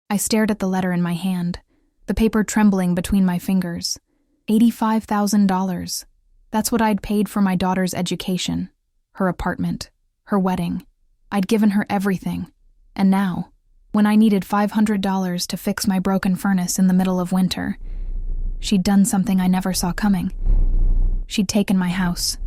I stared at the letter in my hand, the paper trembling between my fingers. $85,000. That's what I'd paid for my daughter's education, her apartment, her wedding. I'd given her everything. And now, when I needed $500 to fix my broken furnace in the middle of winter, she'd done something I never saw coming. She'd taken my house.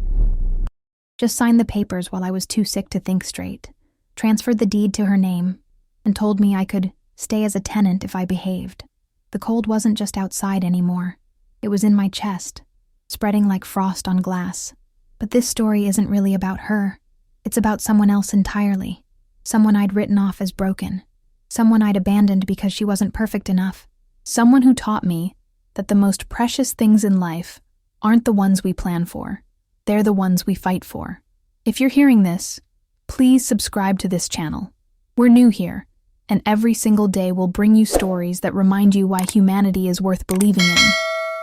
Just signed the papers while I was too sick to think straight, transferred the deed to her name, and told me I could stay as a tenant if I behaved. The cold wasn't just outside anymore. It was in my chest, spreading like frost on glass. But this story isn't really about her. It's about someone else entirely. Someone I'd written off as broken. Someone I'd abandoned because she wasn't perfect enough. Someone who taught me that the most precious things in life aren't the ones we plan for. They're the ones we fight for. If you're hearing this, please subscribe to this channel. We're new here, and every single day we'll bring you stories that remind you why humanity is worth believing in.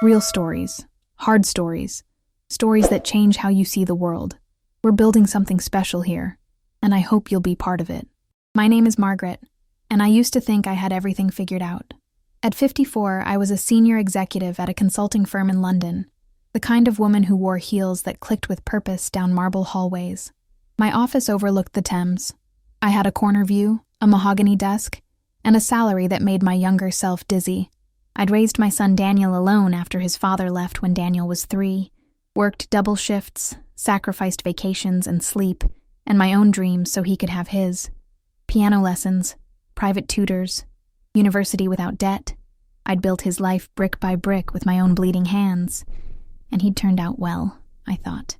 Real stories, hard stories, stories that change how you see the world. We're building something special here, and I hope you'll be part of it. My name is Margaret, and I used to think I had everything figured out. At 54, I was a senior executive at a consulting firm in London, the kind of woman who wore heels that clicked with purpose down marble hallways. My office overlooked the Thames. I had a corner view, a mahogany desk, and a salary that made my younger self dizzy. I'd raised my son Daniel alone after his father left when Daniel was 3, worked double shifts, sacrificed vacations and sleep, and my own dreams so he could have his. Piano lessons, private tutors, university without debt. I'd built his life brick by brick with my own bleeding hands. And he'd turned out well, I thought.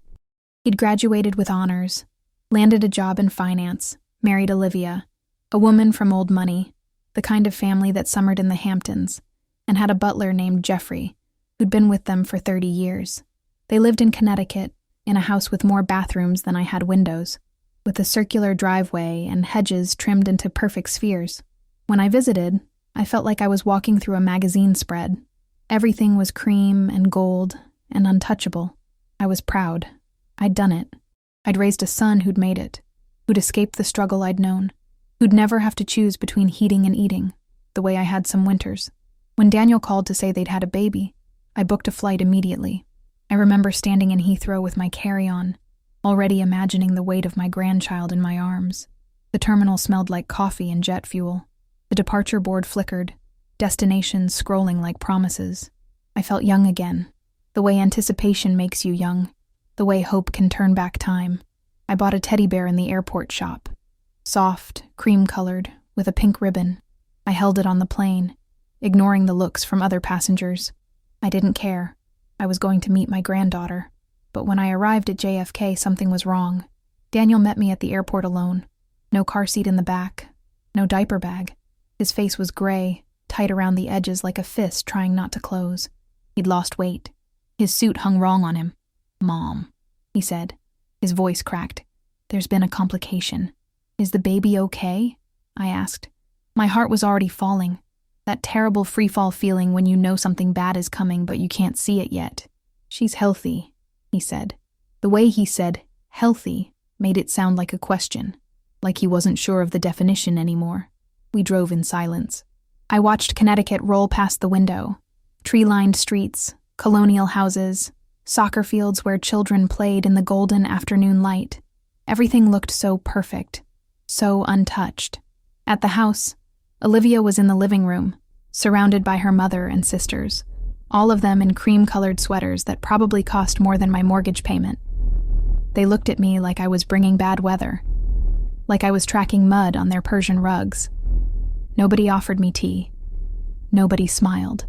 He'd graduated with honors, landed a job in finance, married Olivia, a woman from old money, the kind of family that summered in the Hamptons, and had a butler named Jeffrey, who'd been with them for 30 years. They lived in Connecticut, in a house with more bathrooms than I had windows, with a circular driveway and hedges trimmed into perfect spheres. When I visited, I felt like I was walking through a magazine spread. Everything was cream and gold and untouchable. I was proud. I'd done it. I'd raised a son who'd made it, who'd escaped the struggle I'd known, who'd never have to choose between heating and eating, the way I had some winters. When Daniel called to say they'd had a baby, I booked a flight immediately. I remember standing in Heathrow with my carry-on, already imagining the weight of my grandchild in my arms. The terminal smelled like coffee and jet fuel. The departure board flickered, destinations scrolling like promises. I felt young again. The way anticipation makes you young, the way hope can turn back time. I bought a teddy bear in the airport shop. Soft, cream-colored, with a pink ribbon. I held it on the plane, ignoring the looks from other passengers. I didn't care. I was going to meet my granddaughter. But when I arrived at JFK, something was wrong. Daniel met me at the airport alone. No car seat in the back. No diaper bag. His face was gray, tight around the edges like a fist trying not to close. He'd lost weight. His suit hung wrong on him. "Mom," he said. His voice cracked. "There's been a complication." "Is the baby okay?" I asked. My heart was already falling. That terrible free-fall feeling when you know something bad is coming but you can't see it yet. "She's healthy," he said. The way he said "healthy" made it sound like a question, like he wasn't sure of the definition anymore. We drove in silence. I watched Connecticut roll past the window. Tree-lined streets, colonial houses, soccer fields where children played in the golden afternoon light. Everything looked so perfect, so untouched. At the house, Olivia was in the living room, surrounded by her mother and sisters, all of them in cream-colored sweaters that probably cost more than my mortgage payment. They looked at me like I was bringing bad weather, like I was tracking mud on their Persian rugs. Nobody offered me tea. Nobody smiled.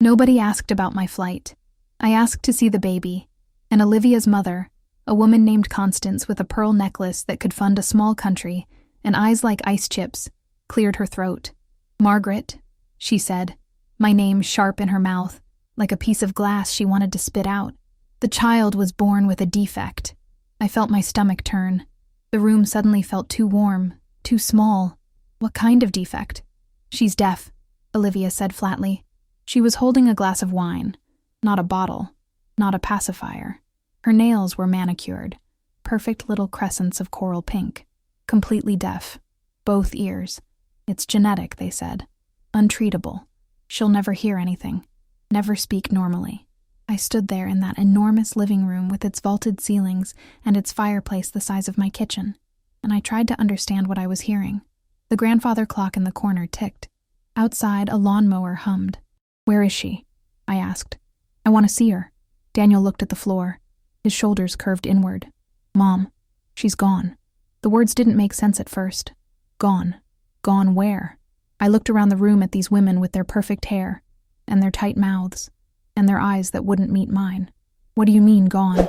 Nobody asked about my flight. I asked to see the baby, and Olivia's mother, a woman named Constance with a pearl necklace that could fund a small country and eyes like ice chips, cleared her throat. "Margaret," she said, my name sharp in her mouth, like a piece of glass she wanted to spit out. The child was born with a defect. I felt my stomach turn. The room suddenly felt too warm, too small. "What kind of defect?" "She's deaf," Olivia said flatly. She was holding a glass of wine, not a bottle, not a pacifier. Her nails were manicured, perfect little crescents of coral pink. Completely deaf. Both ears. "It's genetic," they said. Untreatable. She'll never hear anything. Never speak normally. I stood there in that enormous living room with its vaulted ceilings and its fireplace the size of my kitchen, and I tried to understand what I was hearing. The grandfather clock in the corner ticked. Outside, a lawnmower hummed. "Where is she?" I asked. "I want to see her." Daniel looked at the floor. His shoulders curved inward. "Mom, she's gone." The words didn't make sense at first. Gone. Gone where? I looked around the room at these women with their perfect hair, and their tight mouths, and their eyes that wouldn't meet mine. "What do you mean, gone?"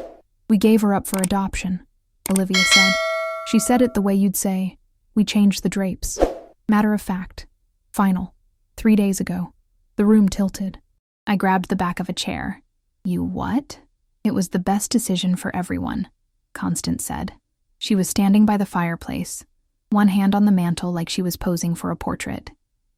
"We gave her up for adoption," Olivia said. She said it the way you'd say, "We changed the drapes." Matter of fact. Final. 3 days ago. The room tilted. I grabbed the back of a chair. "You what?" "It was the best decision for everyone," Constance said. She was standing by the fireplace, one hand on the mantel like she was posing for a portrait.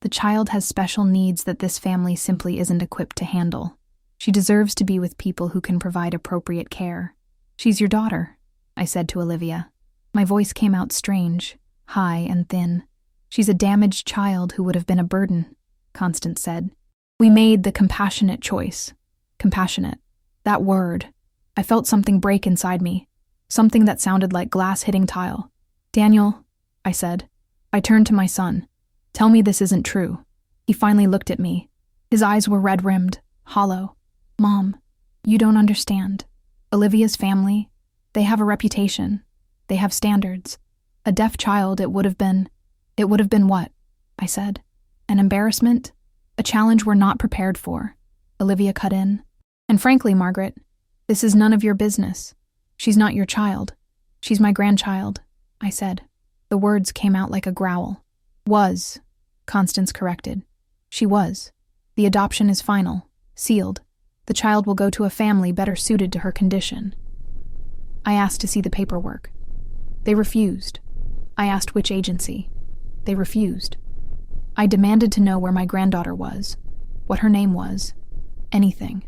"The child has special needs that this family simply isn't equipped to handle. She deserves to be with people who can provide appropriate care." "She's your daughter," I said to Olivia. My voice came out strange, high and thin. "She's a damaged child who would have been a burden," Constance said. "We made the compassionate choice." Compassionate. That word. I felt something break inside me, something that sounded like glass hitting tile. "Daniel," I said. I turned to my son. "Tell me this isn't true." He finally looked at me. His eyes were red-rimmed, hollow. "Mom, you don't understand. Olivia's family, they have a reputation. They have standards. A deaf child, it would have been what?" I said. "An embarrassment? A challenge we're not prepared for," Olivia cut in. "And frankly, Margaret, this is none of your business. She's not your child. She's my grandchild," I said. The words came out like a growl. "Was," Constance corrected. "She was. The adoption is final, sealed. The child will go to a family better suited to her condition." I asked to see the paperwork. They refused. I asked which agency. They refused. I demanded to know where my granddaughter was, what her name was, anything.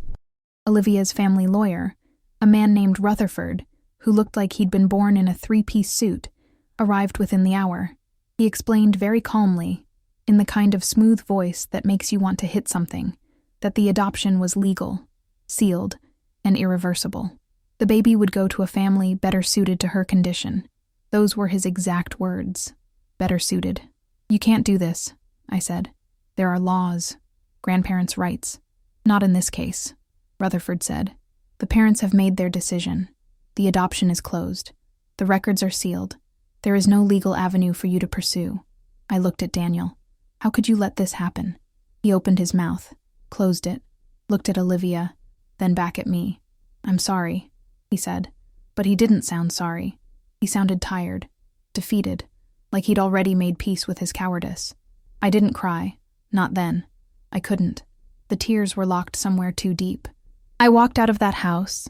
Olivia's family lawyer, a man named Rutherford, who looked like he'd been born in a 3-piece suit, arrived within the hour. He explained very calmly, in the kind of smooth voice that makes you want to hit something, that the adoption was legal, sealed, and irreversible. The baby would go to a family better suited to her condition. Those were his exact words. Better suited. "You can't do this," I said. "There are laws, grandparents' rights." "Not in this case," Rutherford said. "The parents have made their decision. The adoption is closed. The records are sealed. There is no legal avenue for you to pursue." I looked at Daniel. "How could you let this happen?" He opened his mouth, closed it, looked at Olivia, then back at me. "I'm sorry," he said. But he didn't sound sorry. He sounded tired, defeated, like he'd already made peace with his cowardice. I didn't cry. Not then. I couldn't. The tears were locked somewhere too deep. I walked out of that house,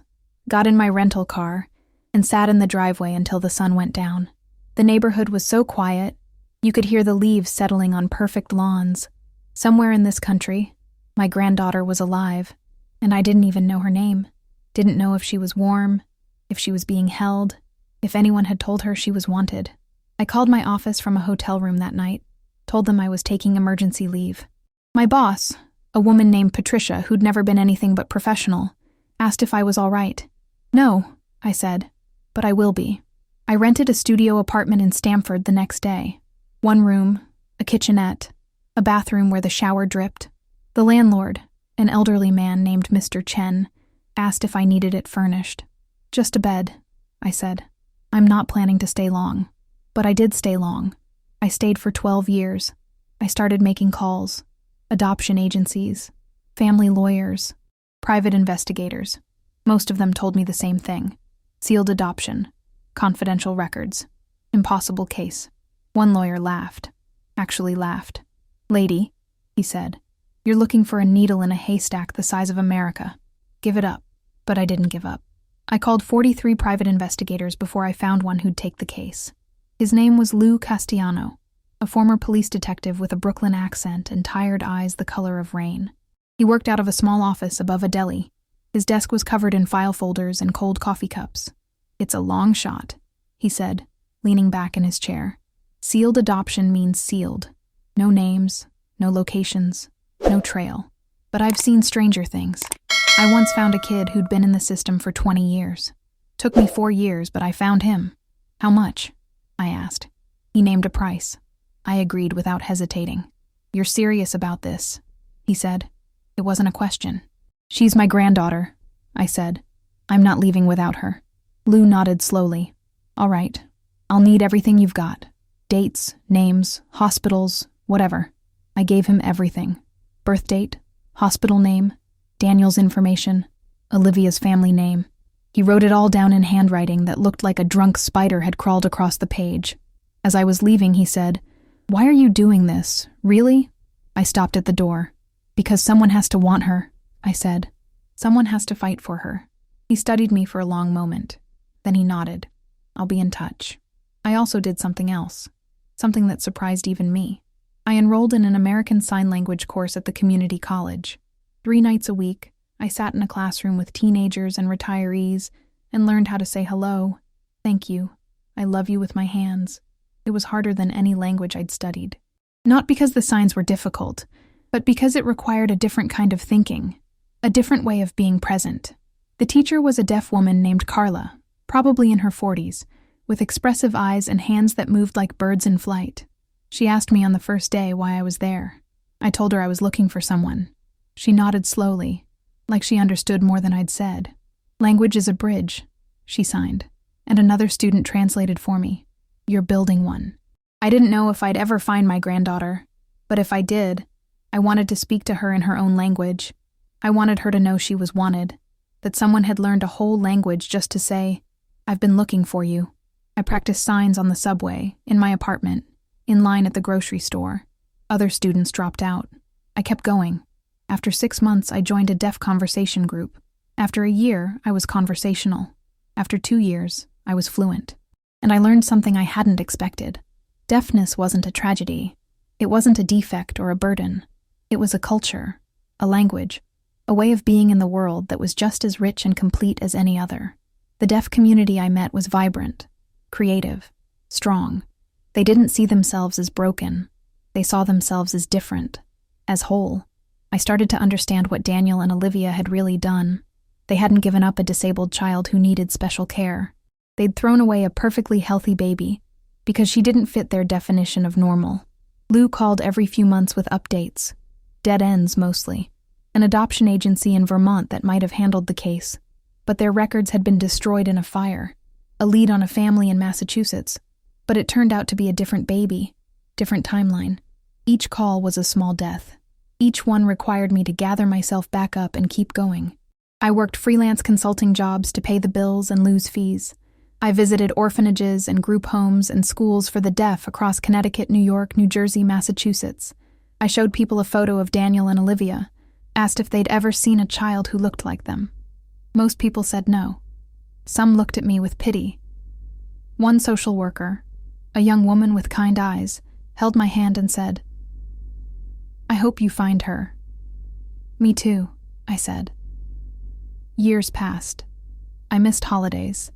got in my rental car, and sat in the driveway until the sun went down. The neighborhood was so quiet, you could hear the leaves settling on perfect lawns. Somewhere in this country, my granddaughter was alive, and I didn't even know her name. Didn't know if she was warm, if she was being held, if anyone had told her she was wanted. I called my office from a hotel room that night, told them I was taking emergency leave. My boss, a woman named Patricia who'd never been anything but professional, asked if I was all right. "No," I said, "but I will be." I rented a studio apartment in Stamford the next day. 1 room, a kitchenette, a bathroom where the shower dripped. The landlord, an elderly man named Mr. Chen, asked if I needed it furnished. "Just a bed," I said. "I'm not planning to stay long." But I did stay long. I stayed for 12 years. I started making calls. Adoption agencies, family lawyers, private investigators. Most of them told me the same thing. Sealed adoption, confidential records, impossible case. One lawyer laughed. Actually laughed. "Lady," he said, "you're looking for a needle in a haystack the size of America. Give it up." But I didn't give up. I called 43 private investigators before I found one who'd take the case. His name was Lou Castellano, a former police detective with a Brooklyn accent and tired eyes the color of rain. He worked out of a small office above a deli. His desk was covered in file folders and cold coffee cups. "It's a long shot," he said, leaning back in his chair. "Sealed adoption means sealed. No names, no locations, no trail. But I've seen stranger things. I once found a kid who'd been in the system for 20 years. Took me 4 years, but I found him. How much? I asked. He named a price. I agreed without hesitating. You're serious about this, he said. It wasn't a question. She's my granddaughter, I said. I'm not leaving without her. Lou nodded slowly. All right. I'll need everything you've got. Dates, names, hospitals, whatever. I gave him everything. Birth date, hospital name, Daniel's information, Olivia's family name. He wrote it all down in handwriting that looked like a drunk spider had crawled across the page. As I was leaving, he said, "Why are you doing this? Really?" I stopped at the door. "Because someone has to want her," I said. "Someone has to fight for her." He studied me for a long moment. Then he nodded. "I'll be in touch." I also did something else. Something that surprised even me. I enrolled in an American Sign Language course at the community college. 3 nights a week, I sat in a classroom with teenagers and retirees and learned how to say hello, thank you, I love you with my hands. It was harder than any language I'd studied. Not because the signs were difficult, but because it required a different kind of thinking, a different way of being present. The teacher was a deaf woman named Carla, probably in her 40s, with expressive eyes and hands that moved like birds in flight. She asked me on the first day why I was there. I told her I was looking for someone. She nodded slowly, like she understood more than I'd said. "Language is a bridge," she signed, and another student translated for me. "You're building one." I didn't know if I'd ever find my granddaughter, but if I did, I wanted to speak to her in her own language. I wanted her to know she was wanted, that someone had learned a whole language just to say, "I've been looking for you." I practiced signs on the subway, in my apartment, in line at the grocery store. Other students dropped out. I kept going. After 6 months, I joined a deaf conversation group. After a year, I was conversational. After 2 years, I was fluent. And I learned something I hadn't expected. Deafness wasn't a tragedy. It wasn't a defect or a burden. It was a culture, a language, a way of being in the world that was just as rich and complete as any other. The deaf community I met was vibrant, creative, strong. They didn't see themselves as broken. They saw themselves as different, as whole. I started to understand what Daniel and Olivia had really done. They hadn't given up a disabled child who needed special care. They'd thrown away a perfectly healthy baby because she didn't fit their definition of normal. Lou called every few months with updates. Dead ends, mostly. An adoption agency in Vermont that might have handled the case. But their records had been destroyed in a fire. A lead on a family in Massachusetts. But it turned out to be a different baby. Different timeline. Each call was a small death. Each one required me to gather myself back up and keep going. I worked freelance consulting jobs to pay the bills and lose fees. I visited orphanages and group homes and schools for the deaf across Connecticut, New York, New Jersey, Massachusetts. I showed people a photo of Daniel and Olivia, asked if they'd ever seen a child who looked like them. Most people said no. Some looked at me with pity. One social worker, a young woman with kind eyes, held my hand and said, "I hope you find her." "Me too," I said. Years passed. I missed holidays.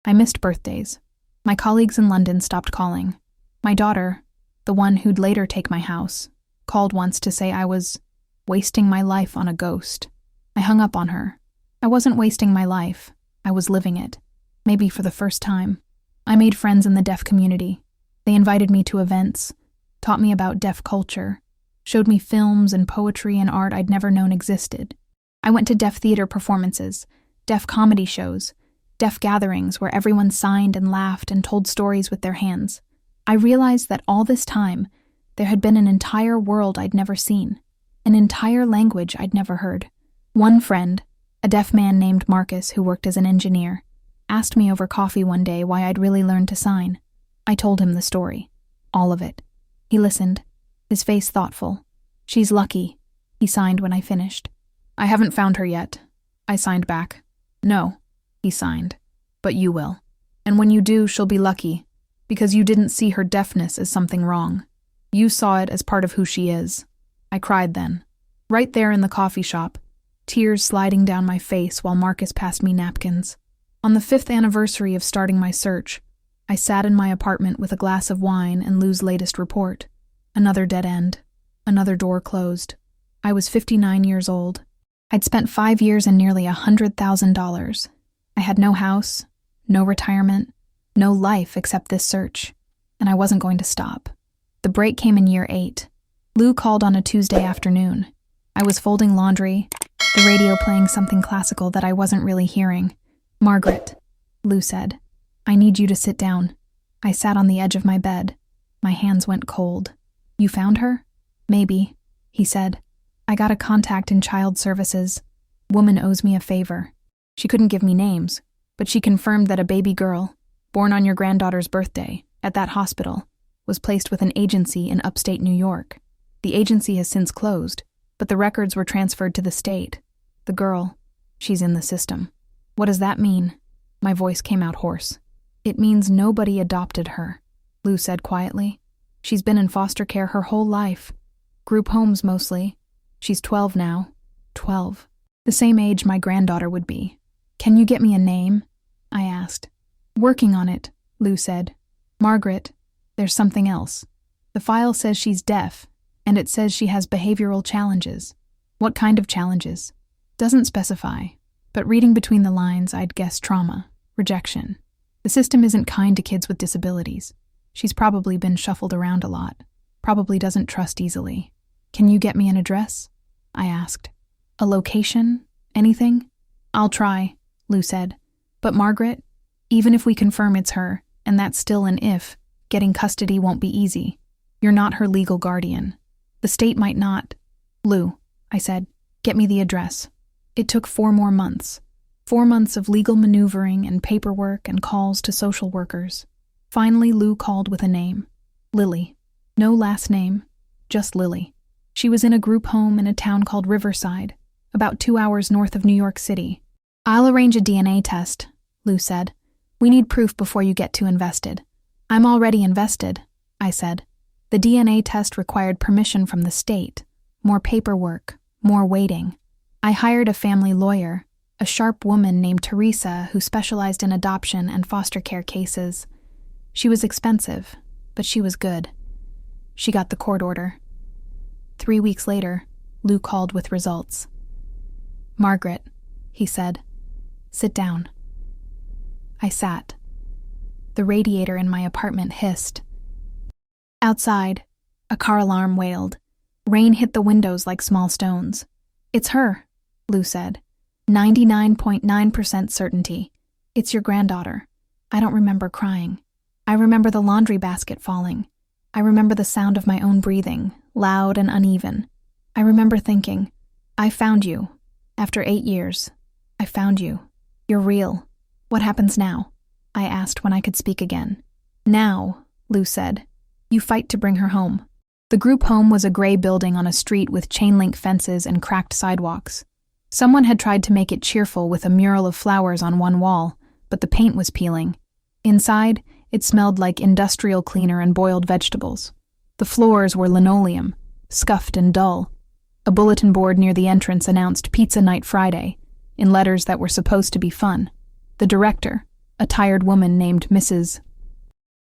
I missed birthdays. My colleagues in London stopped calling. My daughter, the one who'd later take my house, called once to say I was wasting my life on a ghost. I hung up on her. I wasn't wasting my life. I was living it. Maybe for the first time. I made friends in the deaf community. They invited me to events, taught me about deaf culture, showed me films and poetry and art I'd never known existed. I went to deaf theater performances, deaf comedy shows, deaf gatherings where everyone signed and laughed and told stories with their hands. I realized that all this time, there had been an entire world I'd never seen, an entire language I'd never heard. One friend, a deaf man named Marcus who worked as an engineer, asked me over coffee one day why I'd really learned to sign. I told him the story, all of it. He listened, his face thoughtful. "She's lucky," he signed when I finished. "I haven't found her yet," I signed back. "No," he signed, "but you will. And when you do, she'll be lucky, because you didn't see her deafness as something wrong. You saw it as part of who she is." I cried then, right there in the coffee shop, tears sliding down my face while Marcus passed me napkins. On the 5th anniversary of starting my search, I sat in my apartment with a glass of wine and Lou's latest report. Another dead end. Another door closed. I was 59 years old. I'd spent 5 years and nearly $100,000. I had no house, no retirement, no life except this search, and I wasn't going to stop. The break came in year 8. Lou called on a Tuesday afternoon. I was folding laundry, the radio playing something classical that I wasn't really hearing. "Margaret," Lou said, "I need you to sit down." I sat on the edge of my bed. My hands went cold. "You found her?" "Maybe," he said. "I got a contact in child services. Woman owes me a favor. She couldn't give me names, but she confirmed that a baby girl, born on your granddaughter's birthday, at that hospital, was placed with an agency in upstate New York. The agency has since closed, but the records were transferred to the state. The girl, she's in the system." "What does that mean?" My voice came out hoarse. "It means nobody adopted her," Lou said quietly. "She's been in foster care her whole life. Group homes mostly. She's 12 now. 12. The same age my granddaughter would be. Can you get me a name?" I asked. "Working on it," Lou said. "Margaret, there's something else. The file says she's deaf, and it says she has behavioral challenges." "What kind of challenges?" "Doesn't specify, but reading between the lines, I'd guess trauma, rejection. The system isn't kind to kids with disabilities. She's probably been shuffled around a lot, probably doesn't trust easily. Can you get me an address?" I asked. "A location? Anything?" "I'll try," Lou said. "But Margaret, even if we confirm it's her, and that's still an if, getting custody won't be easy. You're not her legal guardian. The state might not." "Lou," I said, "get me the address." It took 4 more months. 4 months of legal maneuvering and paperwork and calls to social workers. Finally, Lou called with a name. Lily. No last name, just Lily. She was in a group home in a town called Riverside, about 2 hours north of New York City. "I'll arrange a DNA test," Lou said. "We need proof before you get too invested." "I'm already invested," I said. The DNA test required permission from the state, more paperwork, more waiting. I hired a family lawyer, a sharp woman named Teresa who specialized in adoption and foster care cases. She was expensive, but she was good. She got the court order. 3 weeks later, Lou called with results. "Margaret," he said, "sit down." I sat. The radiator in my apartment hissed. Outside, a car alarm wailed. Rain hit the windows like small stones. "It's her," Lou said. 99.9% certainty. "It's your granddaughter." I don't remember crying. I remember the laundry basket falling. I remember the sound of my own breathing, loud and uneven. I remember thinking, "I found you. After 8 years. I found you. You're real. What happens now?" I asked when I could speak again. "Now," Lou said, "you fight to bring her home." The group home was a gray building on a street with chain-link fences and cracked sidewalks. Someone had tried to make it cheerful with a mural of flowers on one wall, but the paint was peeling. Inside, it smelled like industrial cleaner and boiled vegetables. The floors were linoleum, scuffed and dull. A bulletin board near the entrance announced Pizza Night Friday, in letters that were supposed to be fun. The director, a tired woman named Mrs.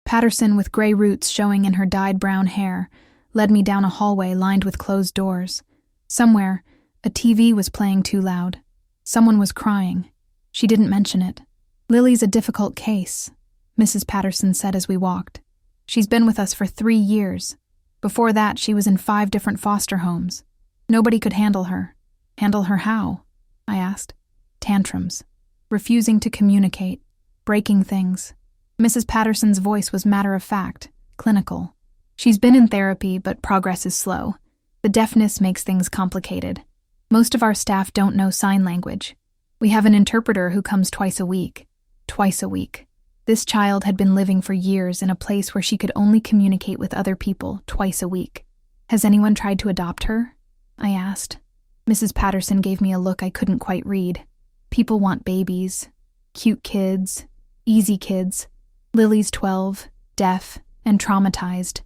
Patterson with gray roots showing in her dyed brown hair, led me down a hallway lined with closed doors. Somewhere, a TV was playing too loud. Someone was crying. She didn't mention it. "Lily's a difficult case," Mrs. Patterson said as we walked. "She's been with us for 3 years. Before that, she was in 5 different foster homes. Nobody could handle her." "Handle her how?" I asked. "Tantrums. Refusing to communicate. Breaking things." Mrs. Patterson's voice was matter-of-fact, clinical. "She's been in therapy, but progress is slow. The deafness makes things complicated. Most of our staff don't know sign language. We have an interpreter who comes twice a week. Twice a week. This child had been living for years in a place where she could only communicate with other people twice a week. "Has anyone tried to adopt her?" I asked. Mrs. Patterson gave me a look I couldn't quite read. "People want babies. Cute kids. Easy kids. Lily's 12, deaf, and traumatized.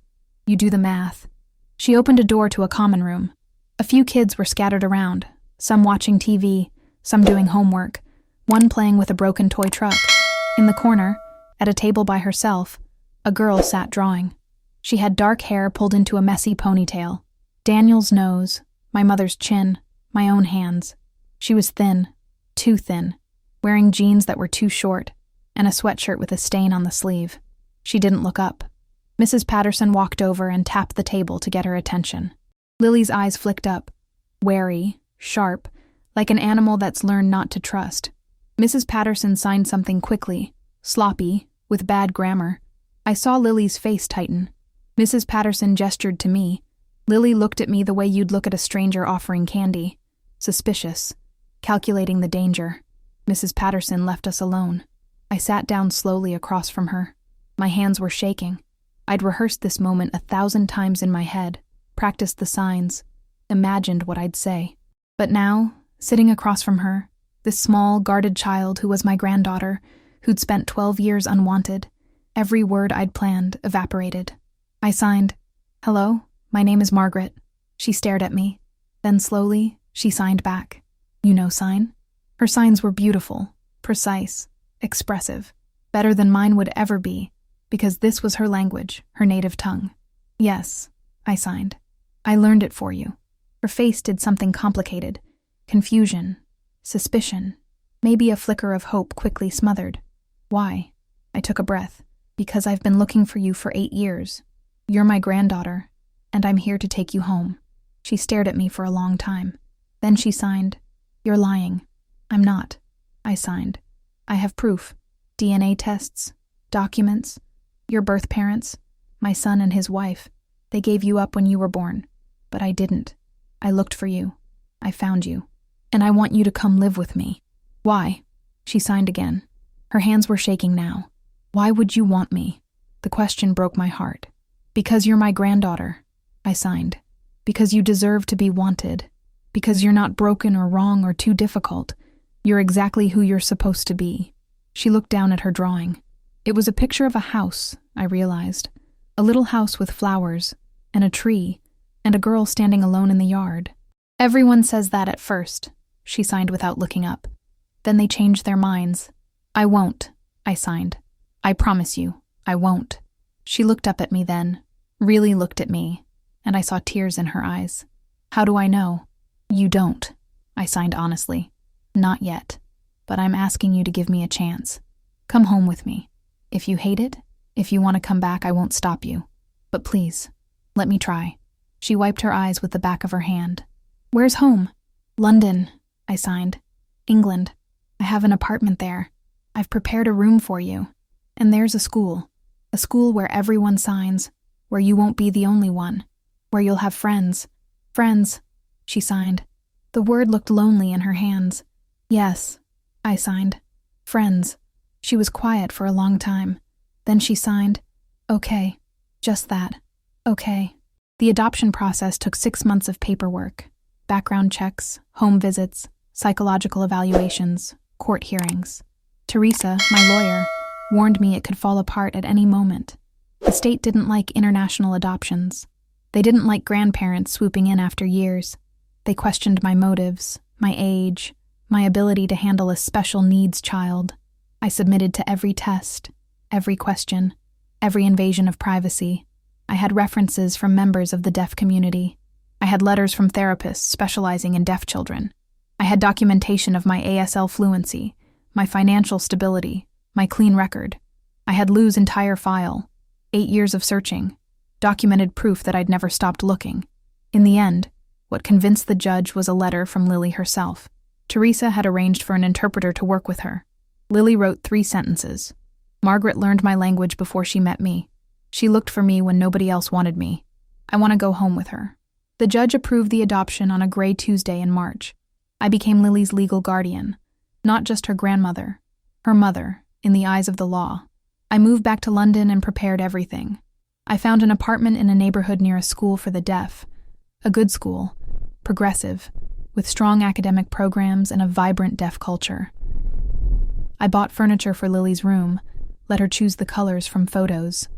You do the math." She opened a door to a common room. A few kids were scattered around, some watching TV, some doing homework, one playing with a broken toy truck. In the corner, at a table by herself, a girl sat drawing. She had dark hair pulled into a messy ponytail. Daniel's nose, my mother's chin, my own hands. She was thin, too thin, wearing jeans that were too short, and a sweatshirt with a stain on the sleeve. She didn't look up. Mrs. Patterson walked over and tapped the table to get her attention. Lily's eyes flicked up, wary, sharp, like an animal that's learned not to trust. Mrs. Patterson signed something quickly, sloppy, with bad grammar. I saw Lily's face tighten. Mrs. Patterson gestured to me. Lily looked at me the way you'd look at a stranger offering candy. Suspicious, calculating the danger. Mrs. Patterson left us alone. I sat down slowly across from her. My hands were shaking. I'd rehearsed this moment 1,000 times in my head, practiced the signs, imagined what I'd say. But now, sitting across from her, this small, guarded child who was my granddaughter, who'd spent 12 years unwanted, every word I'd planned evaporated. I signed, "Hello, my name is Margaret." She stared at me. Then slowly, she signed back. "You know sign?" Her signs were beautiful, precise, expressive, better than mine would ever be, because this was her language, her native tongue. "Yes," I signed. "I learned it for you." Her face did something complicated. Confusion, suspicion, maybe a flicker of hope quickly smothered. "Why?" I took a breath. "Because I've been looking for you for 8 years. You're my granddaughter, and I'm here to take you home." She stared at me for a long time. Then she signed, "You're lying." "I'm not." I signed. "I have proof. DNA tests, documents, your birth parents, my son and his wife. They gave you up when you were born. But I didn't. I looked for you. I found you. And I want you to come live with me." "Why?" She signed again. Her hands were shaking now. "Why would you want me?" The question broke my heart. "Because you're my granddaughter," I signed. "Because you deserve to be wanted. Because you're not broken or wrong or too difficult. You're exactly who you're supposed to be." She looked down at her drawing. It was a picture of a house, I realized. A little house with flowers, and a tree, and a girl standing alone in the yard. "Everyone says that at first," she signed without looking up. "Then they change their minds." "I won't," I signed. "I promise you, I won't." She looked up at me then, really looked at me, and I saw tears in her eyes. "How do I know?" "You don't," I signed honestly. "Not yet. But I'm asking you to give me a chance. Come home with me. If you hate it, if you want to come back, I won't stop you. But please, let me try." She wiped her eyes with the back of her hand. "Where's home?" "London," I signed. "England. I have an apartment there. I've prepared a room for you. And there's a school where everyone signs, where you won't be the only one, where you'll have friends." "Friends," she signed. The word looked lonely in her hands. "Yes," I signed. "Friends." She was quiet for a long time. Then she signed, "Okay, just that. Okay." The adoption process took 6 months of paperwork, background checks, home visits, psychological evaluations, court hearings. Teresa, my lawyer, warned me it could fall apart at any moment. The state didn't like international adoptions. They didn't like grandparents swooping in after years. They questioned my motives, my age, my ability to handle a special needs child. I submitted to every test, every question, every invasion of privacy. I had references from members of the deaf community. I had letters from therapists specializing in deaf children. I had documentation of my ASL fluency, my financial stability, my clean record. I had Lou's entire file, 8 years of searching, documented proof that I'd never stopped looking. In the end, what convinced the judge was a letter from Lily herself. Teresa had arranged for an interpreter to work with her. Lily wrote 3 sentences. "Margaret learned my language before she met me. She looked for me when nobody else wanted me. I want to go home with her." The judge approved the adoption on a gray Tuesday in March. I became Lily's legal guardian, not just her grandmother, her mother, in the eyes of the law. I moved back to London and prepared everything. I found an apartment in a neighborhood near a school for the deaf. A good school, progressive, with strong academic programs and a vibrant deaf culture. I bought furniture for Lily's room, let her choose the colors from photos.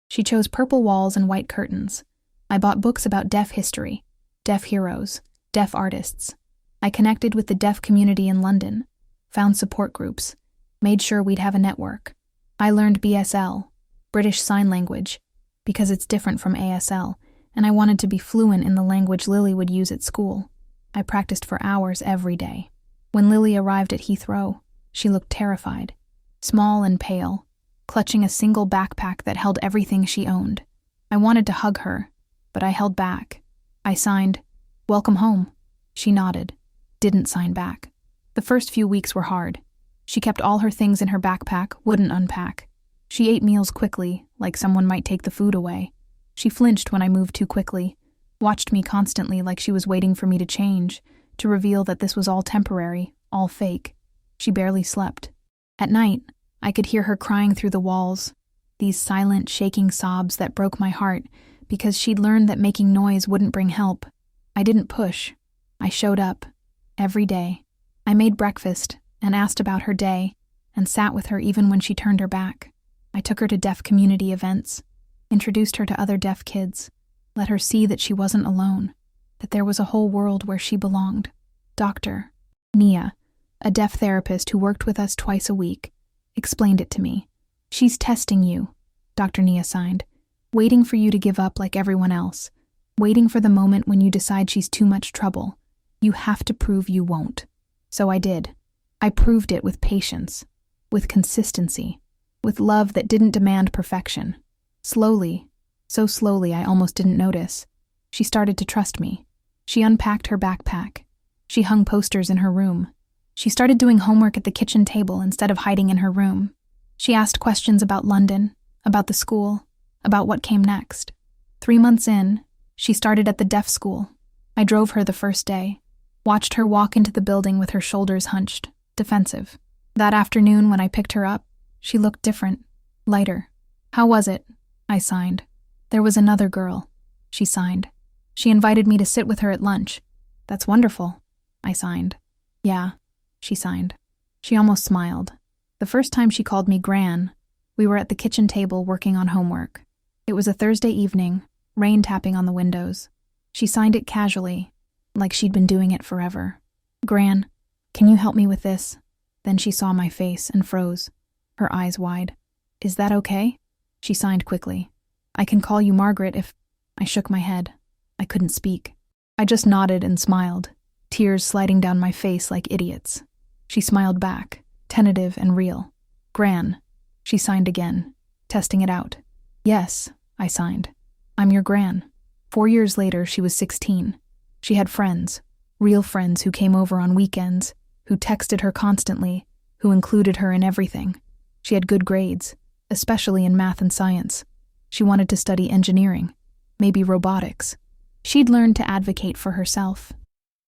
She chose purple walls and white curtains. I bought books about deaf history, deaf heroes, deaf artists. I connected with the deaf community in London, found support groups, made sure we'd have a network. I learned BSL, British Sign Language, because it's different from ASL, and I wanted to be fluent in the language Lily would use at school. I practiced for hours every day. When Lily arrived at Heathrow, she looked terrified, small and pale, clutching a single backpack that held everything she owned. I wanted to hug her, but I held back. I signed, "Welcome home." She nodded, didn't sign back. The first few weeks were hard. She kept all her things in her backpack, wouldn't unpack. She ate meals quickly, like someone might take the food away. She flinched when I moved too quickly, watched me constantly like she was waiting for me to change, to reveal that this was all temporary, all fake. She barely slept. At night, I could hear her crying through the walls, these silent, shaking sobs that broke my heart because she'd learned that making noise wouldn't bring help. I didn't push. I showed up, every day. I made breakfast and asked about her day and sat with her even when she turned her back. I took her to deaf community events, introduced her to other deaf kids, let her see that she wasn't alone, that there was a whole world where she belonged. Dr. Nia, a deaf therapist who worked with us twice a week, explained it to me. "She's testing you," Dr. Nia signed, "waiting for you to give up like everyone else, waiting for the moment when you decide she's too much trouble. You have to prove you won't." So I did. I proved it with patience, with consistency, with love that didn't demand perfection. Slowly, so slowly I almost didn't notice, she started to trust me. She unpacked her backpack. She hung posters in her room. She started doing homework at the kitchen table instead of hiding in her room. She asked questions about London, about the school, about what came next. 3 months in, she started at the deaf school. I drove her the first day, watched her walk into the building with her shoulders hunched, defensive. That afternoon when I picked her up, she looked different, lighter. "How was it?" I signed. "There was another girl," she signed. "She invited me to sit with her at lunch." "That's wonderful," I signed. "Yeah," she signed. She almost smiled. The first time she called me Gran, we were at the kitchen table working on homework. It was a Thursday evening, rain tapping on the windows. She signed it casually, like she'd been doing it forever. "Gran, can you help me with this?" Then she saw my face and froze, her eyes wide. "Is that okay?" She signed quickly. "I can call you Margaret if—" I shook my head. I couldn't speak. I just nodded and smiled, tears sliding down my face like idiots. She smiled back, tentative and real. "Gran." She signed again, testing it out. "Yes," I signed. "I'm your Gran." 4 years later, she was 16. She had friends, real friends who came over on weekends, who texted her constantly, who included her in everything. She had good grades, especially in math and science. She wanted to study engineering, maybe robotics. She'd learned to advocate for herself,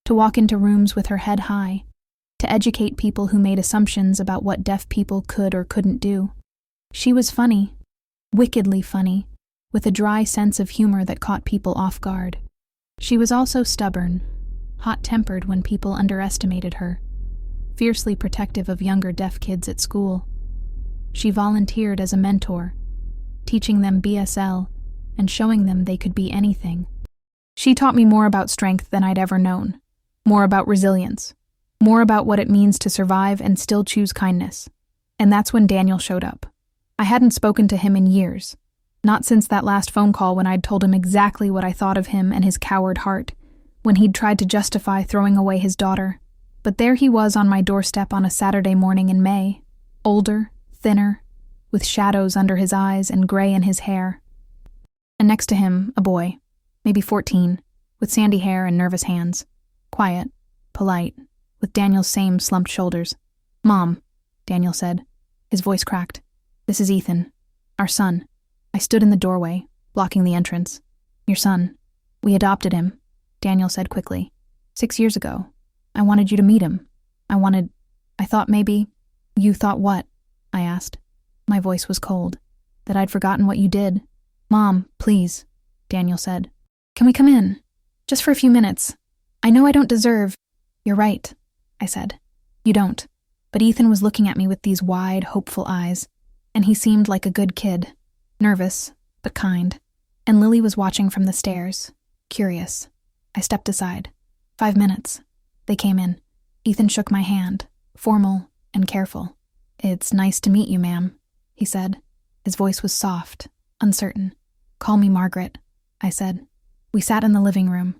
to walk into rooms with her head high, to educate people who made assumptions about what deaf people could or couldn't do. She was funny, wickedly funny, with a dry sense of humor that caught people off guard. She was also stubborn, hot-tempered when people underestimated her, fiercely protective of younger deaf kids at school. She volunteered as a mentor, teaching them BSL and showing them they could be anything. She taught me more about strength than I'd ever known, more about resilience, more about what it means to survive and still choose kindness. And that's when Daniel showed up. I hadn't spoken to him in years, not since that last phone call when I'd told him exactly what I thought of him and his coward heart, when he'd tried to justify throwing away his daughter. But there he was on my doorstep on a Saturday morning in May, older, thinner, with shadows under his eyes and gray in his hair. And next to him, a boy, maybe 14, with sandy hair and nervous hands, quiet, polite, with Daniel's same slumped shoulders. "Mom," Daniel said. His voice cracked. "This is Ethan, our son." I stood in the doorway, blocking the entrance. "Your son. We adopted him," Daniel said quickly. 6 years ago. I wanted you to meet him. I thought maybe—" "You thought what?" I asked. My voice was cold. "That I'd forgotten what you did." "Mom, please," Daniel said. "Can we come in? Just for a few minutes. I know I don't deserve—" "You're right," I said. "You don't." But Ethan was looking at me with these wide, hopeful eyes, and he seemed like a good kid, nervous, but kind. And Lily was watching from the stairs, curious. I stepped aside. 5 minutes. They came in. Ethan shook my hand, formal and careful. "It's nice to meet you, ma'am," he said. His voice was soft, uncertain. "Call me Margaret," I said. We sat in the living room.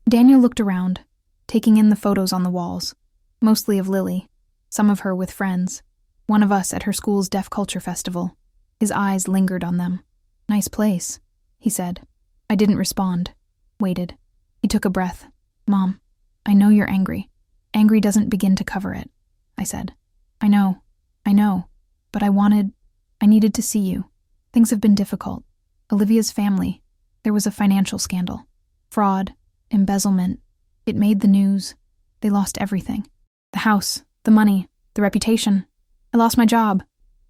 Daniel looked around, taking in the photos on the walls, mostly of Lily, some of her with friends, one of us at her school's deaf culture festival. His eyes lingered on them. "Nice place," he said. I didn't respond. Waited. He took a breath. "Mom, I know you're angry. Angry doesn't begin to cover it," I said. I know, but I needed to see you. Things have been difficult. Olivia's family, there was a financial scandal. Fraud, embezzlement. It made the news. They lost everything. The house, the money, the reputation. I lost my job.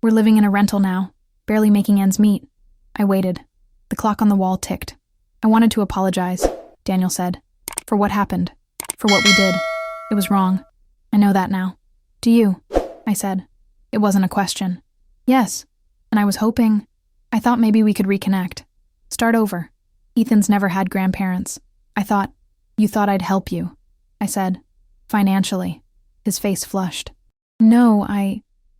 We're living in a rental now, barely making ends meet. I waited. The clock on the wall ticked. "I wanted to apologize," Daniel said, "for what happened, for what we did. It was wrong. I know that now." "Do you?" I said. It wasn't a question. "Yes, and I was hoping, I thought maybe we could reconnect. Start over. Ethan's never had grandparents. You thought I'd help you," I said. "Financially." His face flushed. "No,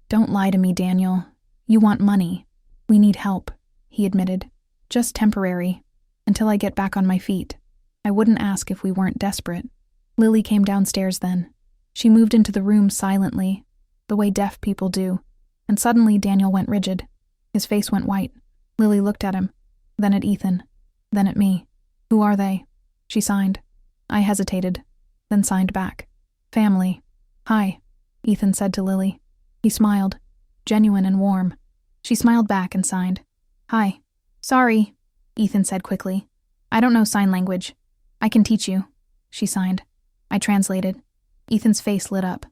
Don't lie to me, Daniel. You want money. We need help," he admitted. "Just temporary, until I get back on my feet." I wouldn't ask if we weren't desperate. Lily came downstairs then. She moved into the room silently, the way deaf people do, and suddenly Daniel went rigid. His face went white. Lily looked at him, then at Ethan, then at me. "Who are they?" She signed. I hesitated, then signed back. "Family." "Hi," Ethan said to Lily. He smiled, genuine and warm. She smiled back and signed. "Hi." "Sorry," Ethan said quickly. "I don't know sign language. I can teach you." She signed. I translated. Ethan's face lit up.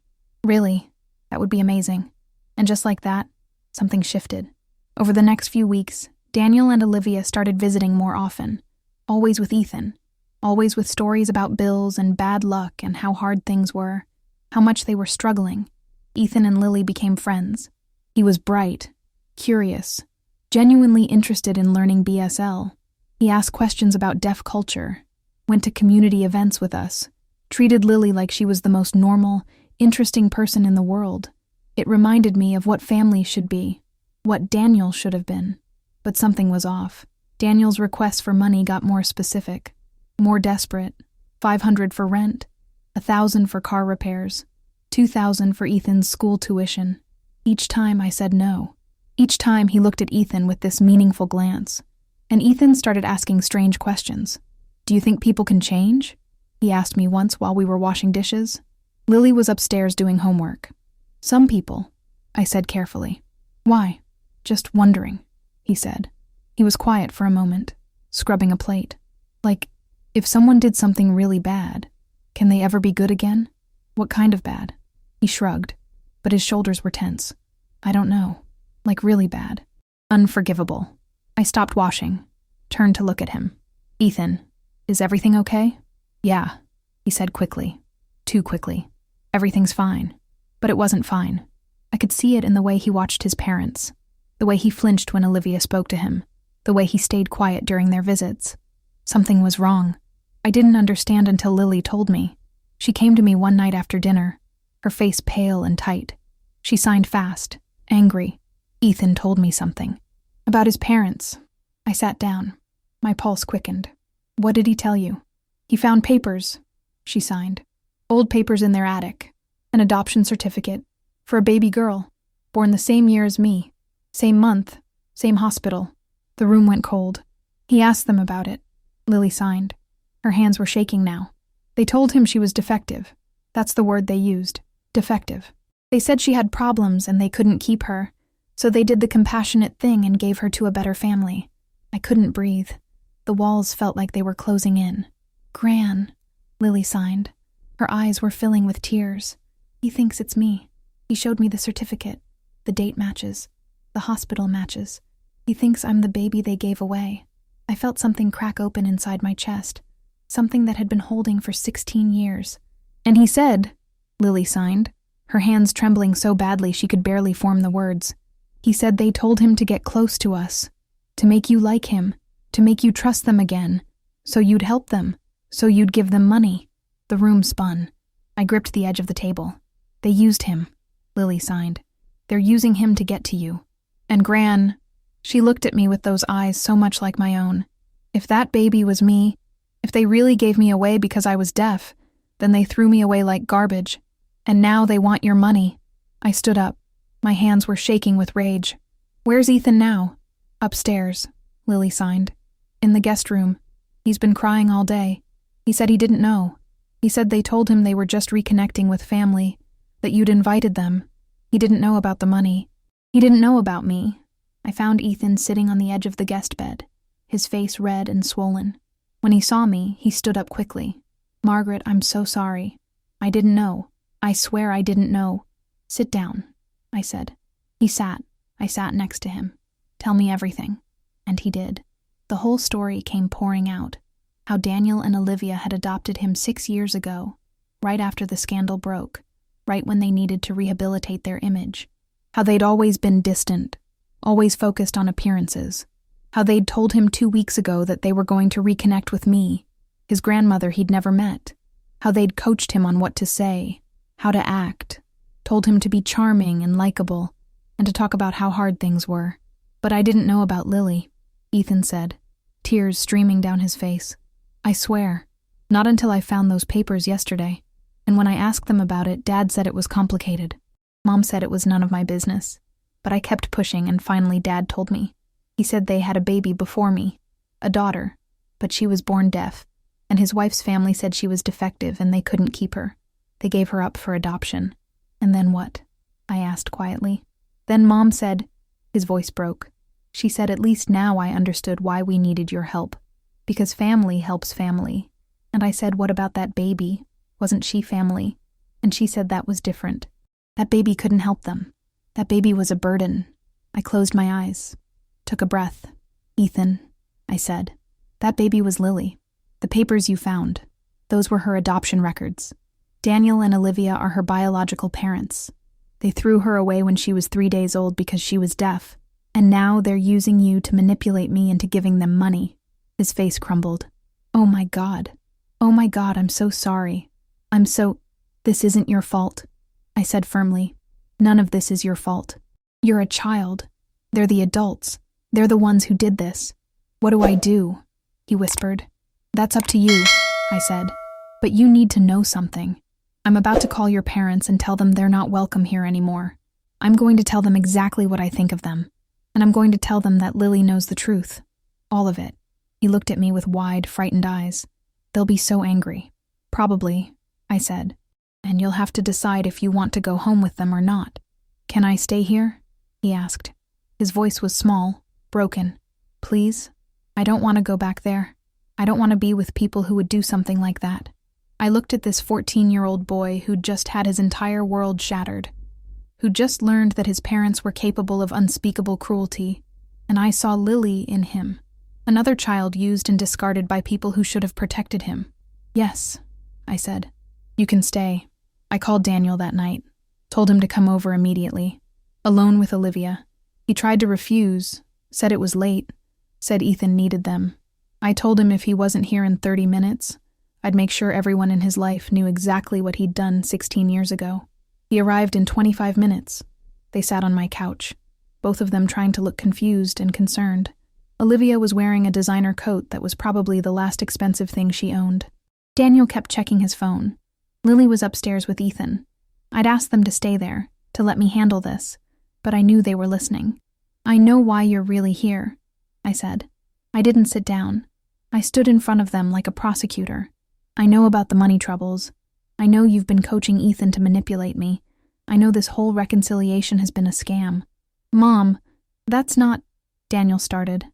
"Really? That would be amazing." And just like that, something shifted. Over the next few weeks, Daniel and Olivia started visiting more often, always with Ethan, always with stories about bills and bad luck and how hard things were, how much they were struggling. Ethan and Lily became friends. He was bright, curious, genuinely interested in learning BSL. He asked questions about deaf culture, went to community events with us, treated Lily like she was the most normal, interesting person in the world. It reminded me of what family should be, what Daniel should have been. But something was off. Daniel's requests for money got more specific, more desperate. $500 for rent, $1,000 for car repairs, $2,000 for Ethan's school tuition. Each time I said no. Each time he looked at Ethan with this meaningful glance. And Ethan started asking strange questions. "Do you think people can change?" he asked me once while we were washing dishes. Lily was upstairs doing homework. "Some people," I said carefully. "Why?" "Just wondering," he said. He was quiet for a moment, scrubbing a plate. "Like, if someone did something really bad, can they ever be good again? What kind of bad?" He shrugged, but his shoulders were tense. "I don't know. Like really bad. Unforgivable." I stopped washing, turned to look at him. "Ethan, is everything okay?" "Yeah," he said quickly. Too quickly. "Everything's fine." But it wasn't fine. I could see it in the way he watched his parents, the way he flinched when Olivia spoke to him, the way he stayed quiet during their visits. Something was wrong. I didn't understand until Lily told me. She came to me one night after dinner, her face pale and tight. She signed fast, angry. "Ethan told me something. About his parents." I sat down. My pulse quickened. "What did he tell you?" "He found papers," she signed. "Old papers in their attic. An adoption certificate. For a baby girl. Born the same year as me. Same month. Same hospital." The room went cold. He asked them about it. Lily signed. Her hands were shaking now. They told him she was defective. That's the word they used. Defective. They said she had problems and they couldn't keep her, so they did the compassionate thing and gave her to a better family. I couldn't breathe. The walls felt like they were closing in. "Gran," Lily signed. Her eyes were filling with tears. "He thinks it's me. He showed me the certificate. The date matches. The hospital matches. He thinks I'm the baby they gave away." I felt something crack open inside my chest, something that had been holding for 16 years. "And he said," Lily signed, her hands trembling so badly she could barely form the words. "He said they told him to get close to us, to make you like him, to make you trust them again, so you'd help them, so you'd give them money." The room spun. I gripped the edge of the table. "They used him," Lily signed. "They're using him to get to you. And Gran," she looked at me with those eyes so much like my own, "if that baby was me, If they really gave me away because I was deaf, then they threw me away like garbage. And now they want your money. I stood up. My hands were shaking with rage. Where's Ethan now? Upstairs, Lily signed. In the guest room. He's been crying all day. He said he didn't know. He said they told him they were just reconnecting with family, that you'd invited them. He didn't know about the money. He didn't know about me. I found Ethan sitting on the edge of the guest bed, his face red and swollen. When he saw me, he stood up quickly. Margaret, I'm so sorry. I didn't know. I swear I didn't know. Sit down, I said. He sat. I sat next to him. Tell me everything. And he did. The whole story came pouring out. How Daniel and Olivia had adopted him 6 years ago, right after the scandal broke, right when they needed to rehabilitate their image. How they'd always been distant, always focused on appearances. How they'd told him 2 weeks ago that they were going to reconnect with me, his grandmother he'd never met. How they'd coached him on what to say, how to act, told him to be charming and likable, and to talk about how hard things were. But I didn't know about Lily, Ethan said, tears streaming down his face. I swear, not until I found those papers yesterday. And when I asked them about it, Dad said it was complicated. Mom said it was none of my business. But I kept pushing, and finally Dad told me. He said they had a baby before me, a daughter, but she was born deaf, and his wife's family said she was defective and they couldn't keep her. They gave her up for adoption. And then what? I asked quietly. Then Mom said, his voice broke. She said, at least now I understood why we needed your help. Because family helps family. And I said, what about that baby? Wasn't she family? And she said that was different. That baby couldn't help them. That baby was a burden. I closed my eyes, took a breath. Ethan, I said, that baby was Lily. The papers you found, those were her adoption records. Daniel and Olivia are her biological parents. They threw her away when she was 3 days old because she was deaf. And now they're using you to manipulate me into giving them money. His face crumbled. Oh my God, I'm so sorry. This isn't your fault, I said firmly. None of this is your fault. You're a child. They're the adults. They're the ones who did this. What do I do? He whispered. That's up to you, I said. But you need to know something. I'm about to call your parents and tell them they're not welcome here anymore. I'm going to tell them exactly what I think of them. And I'm going to tell them that Lily knows the truth. All of it. He looked at me with wide, frightened eyes. They'll be so angry. Probably, I said. And you'll have to decide if you want to go home with them or not. Can I stay here? He asked. His voice was small, broken. Please? I don't want to go back there. I don't want to be with people who would do something like that. I looked at this 14-year-old boy who'd just had his entire world shattered, who'd just learned that his parents were capable of unspeakable cruelty, and I saw Lily in him. Another child used and discarded by people who should have protected him. Yes, I said. You can stay. I called Daniel that night, told him to come over immediately. Alone with Olivia. He tried to refuse, said it was late, said Ethan needed them. I told him if he wasn't here in 30 minutes, I'd make sure everyone in his life knew exactly what he'd done 16 years ago. He arrived in 25 minutes. They sat on my couch, both of them trying to look confused and concerned. Olivia was wearing a designer coat that was probably the last expensive thing she owned. Daniel kept checking his phone. Lily was upstairs with Ethan. I'd asked them to stay there, to let me handle this, but I knew they were listening. I know why you're really here, I said. I didn't sit down. I stood in front of them like a prosecutor. I know about the money troubles. I know you've been coaching Ethan to manipulate me. I know this whole reconciliation has been a scam. Mom, that's not... Daniel started.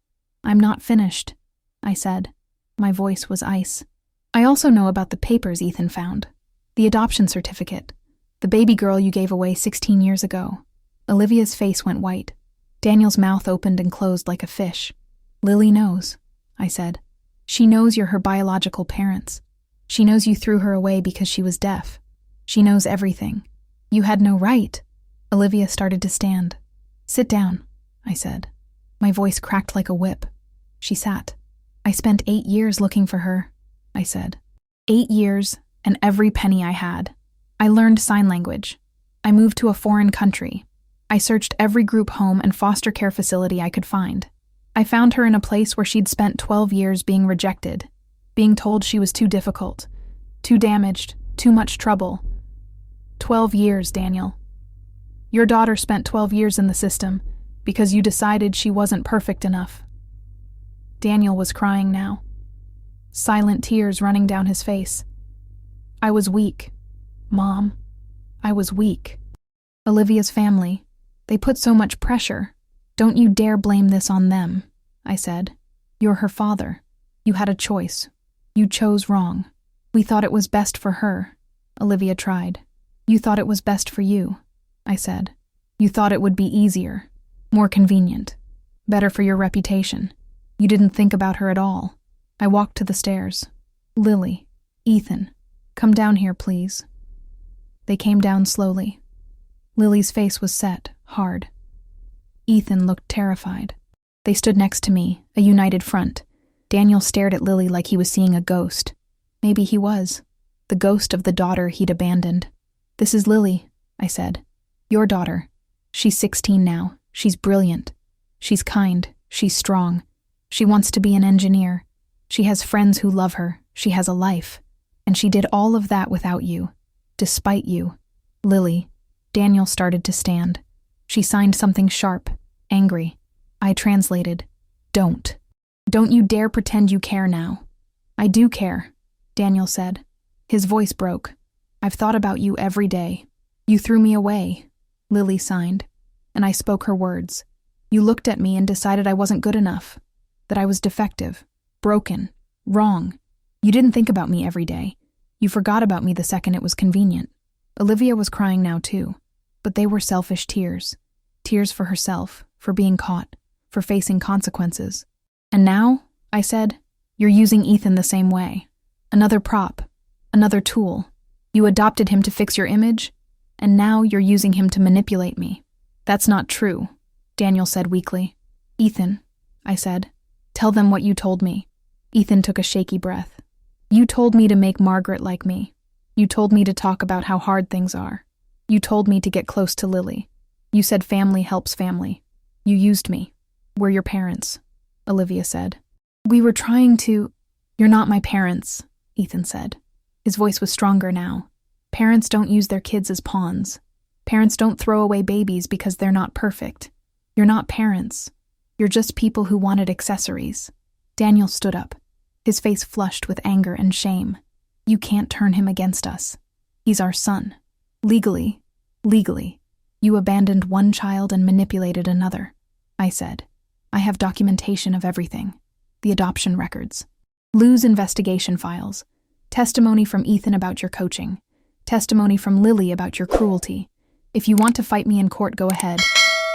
I'm not finished, I said. My voice was ice. I also know about the papers Ethan found. The adoption certificate. The baby girl you gave away 16 years ago. Olivia's face went white. Daniel's mouth opened and closed like a fish. Lily knows, I said. She knows you're her biological parents. She knows you threw her away because she was deaf. She knows everything. You had no right. Olivia started to stand. Sit down, I said. My voice cracked like a whip. She sat. I spent 8 years looking for her, I said. 8 years and every penny I had. I learned sign language. I moved to a foreign country. I searched every group home and foster care facility I could find. I found her in a place where she'd spent 12 years being rejected, being told she was too difficult, too damaged, too much trouble. 12 years, Daniel. Your daughter spent 12 years in the system because you decided she wasn't perfect enough. Daniel was crying now, silent tears running down his face. I was weak, Mom. I was weak. Olivia's family, they put so much pressure. Don't you dare blame this on them, I said. You're her father. You had a choice. You chose wrong. We thought it was best for her, Olivia tried. You thought it was best for you, I said. You thought it would be easier, more convenient, better for your reputation. You didn't think about her at all. I walked to the stairs. Lily, Ethan, come down here, please. They came down slowly. Lily's face was set, hard. Ethan looked terrified. They stood next to me, a united front. Daniel stared at Lily like he was seeing a ghost. Maybe he was. The ghost of the daughter he'd abandoned. This is Lily, I said. Your daughter. She's 16 now. She's brilliant. She's kind. She's strong. She wants to be an engineer. She has friends who love her. She has a life. And she did all of that without you. Despite you. Lily. Daniel started to stand. She signed something sharp, angry. I translated. Don't. Don't you dare pretend you care now. I do care, Daniel said. His voice broke. I've thought about you every day. You threw me away, Lily signed, and I spoke her words. You looked at me and decided I wasn't good enough, that I was defective, broken, wrong. You didn't think about me every day. You forgot about me the second it was convenient. Olivia was crying now too, but they were selfish tears. Tears for herself, for being caught, for facing consequences. And now, I said, you're using Ethan the same way. Another prop, another tool. You adopted him to fix your image, and now you're using him to manipulate me. That's not true, Daniel said weakly. Ethan, I said, tell them what you told me. Ethan took a shaky breath. You told me to make Margaret like me. You told me to talk about how hard things are. You told me to get close to Lily. You said family helps family. You used me. We're your parents, Olivia said. We were trying to... You're not my parents, Ethan said. His voice was stronger now. Parents don't use their kids as pawns. Parents don't throw away babies because they're not perfect. You're not parents. You're just people who wanted accessories. Daniel stood up, his face flushed with anger and shame. You can't turn him against us. He's our son. Legally. You abandoned one child and manipulated another, I said. I have documentation of everything. The adoption records. Lou's investigation files. Testimony from Ethan about your coaching. Testimony from Lily about your cruelty. If you want to fight me in court, go ahead.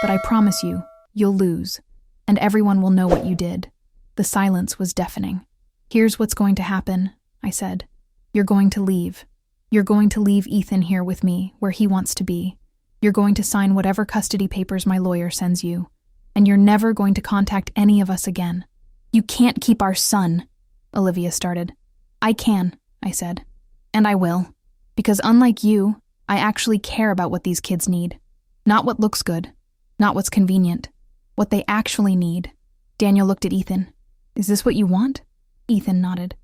But I promise you, you'll lose. And everyone will know what you did. The silence was deafening. Here's what's going to happen, I said. You're going to leave. You're going to leave Ethan here with me, where he wants to be. You're going to sign whatever custody papers my lawyer sends you. And you're never going to contact any of us again. You can't keep our son, Olivia started. I can, I said. And I will. Because unlike you, I actually care about what these kids need. Not what looks good. Not what's convenient. What they actually need. Daniel looked at Ethan. Is this what you want? Ethan nodded.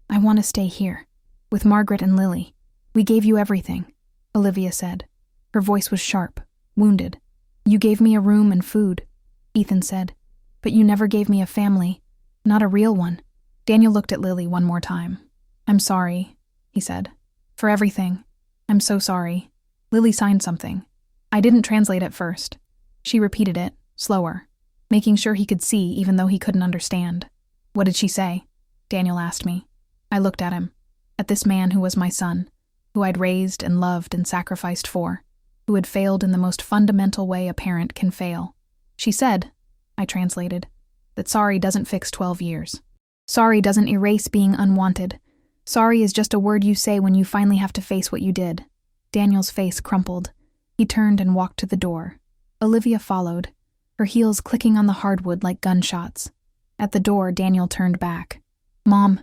I want to stay here. With Margaret and Lily. We gave you everything, Olivia said. Her voice was sharp, wounded. You gave me a room and food, Ethan said. But you never gave me a family. Not a real one. Daniel looked at Lily one more time. I'm sorry, he said. For everything. I'm so sorry. Lily signed something. I didn't translate at first. She repeated it, slower, making sure he could see even though he couldn't understand. What did she say? Daniel asked me. I looked at him. At this man who was my son, who I'd raised and loved and sacrificed for, who had failed in the most fundamental way a parent can fail. She said, I translated, that sorry doesn't fix 12 years. Sorry doesn't erase being unwanted. Sorry is just a word you say when you finally have to face what you did. Daniel's face crumpled. He turned and walked to the door. Olivia followed, her heels clicking on the hardwood like gunshots. At the door, Daniel turned back. Mom,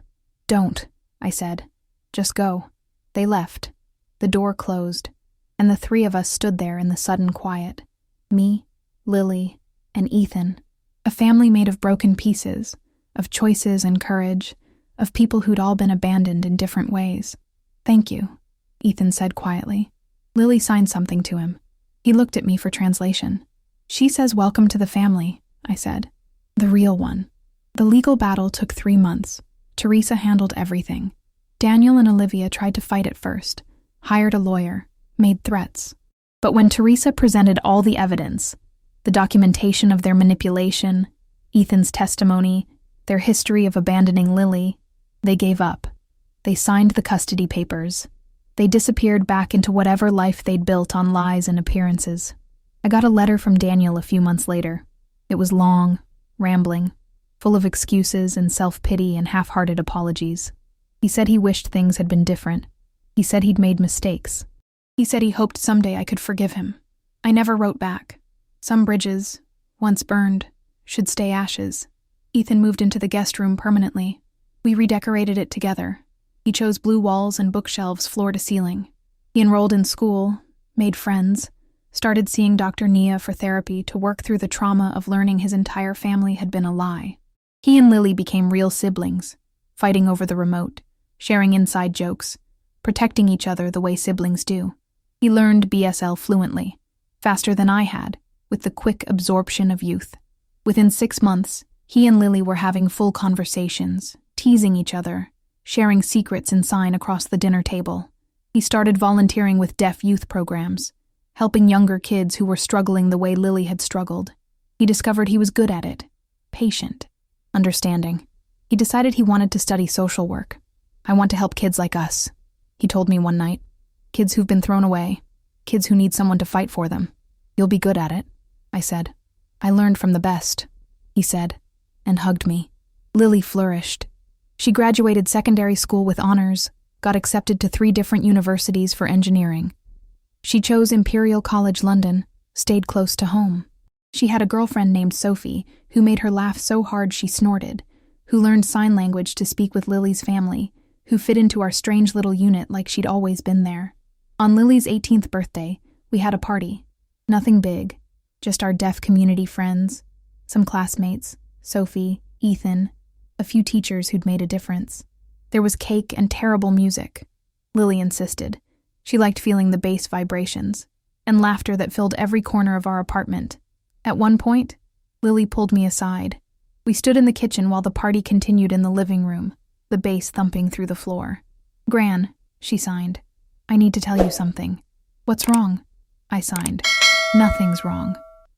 don't, I said. Just go. They left. The door closed, and the three of us stood there in the sudden quiet. Me, Lily, and Ethan. A family made of broken pieces, of choices and courage, of people who'd all been abandoned in different ways. "Thank you," Ethan said quietly. Lily signed something to him. He looked at me for translation. "She says welcome to the family," I said. "The real one." The legal battle took 3 months. Teresa handled everything. Daniel and Olivia tried to fight at first, hired a lawyer, made threats. But when Teresa presented all the evidence, the documentation of their manipulation, Ethan's testimony, their history of abandoning Lily, they gave up. They signed the custody papers. They disappeared back into whatever life they'd built on lies and appearances. I got a letter from Daniel a few months later. It was long, rambling, full of excuses and self-pity and half-hearted apologies. He said he wished things had been different. He said he'd made mistakes. He said he hoped someday I could forgive him. I never wrote back. Some bridges, once burned, should stay ashes. Ethan moved into the guest room permanently. We redecorated it together. He chose blue walls and bookshelves floor to ceiling. He enrolled in school, made friends, started seeing Dr. Nia for therapy to work through the trauma of learning his entire family had been a lie. He and Lily became real siblings, fighting over the remote, sharing inside jokes, protecting each other the way siblings do. He learned BSL fluently, faster than I had, with the quick absorption of youth. Within 6 months, he and Lily were having full conversations, teasing each other, sharing secrets in sign across the dinner table. He started volunteering with deaf youth programs, helping younger kids who were struggling the way Lily had struggled. He discovered he was good at it, patient, understanding. He decided he wanted to study social work. "I want to help kids like us," he told me one night. "Kids who've been thrown away, kids who need someone to fight for them. You'll be good at it," I said. "I learned from the best," he said, and hugged me. Lily flourished. She graduated secondary school with honors, got accepted to 3 different universities for engineering. She chose Imperial College London, stayed close to home. She had a girlfriend named Sophie, who made her laugh so hard she snorted, who learned sign language to speak with Lily's family, who fit into our strange little unit like she'd always been there. On Lily's 18th birthday, we had a party. Nothing big, just our deaf community friends, some classmates, Sophie, Ethan, a few teachers who'd made a difference. There was cake and terrible music. Lily insisted. She liked feeling the bass vibrations, and laughter that filled every corner of our apartment. At one point, Lily pulled me aside. We stood in the kitchen while the party continued in the living room, the bass thumping through the floor. "Gran," she signed. "I need to tell you something." "What's wrong?" I signed. "Nothing's wrong,"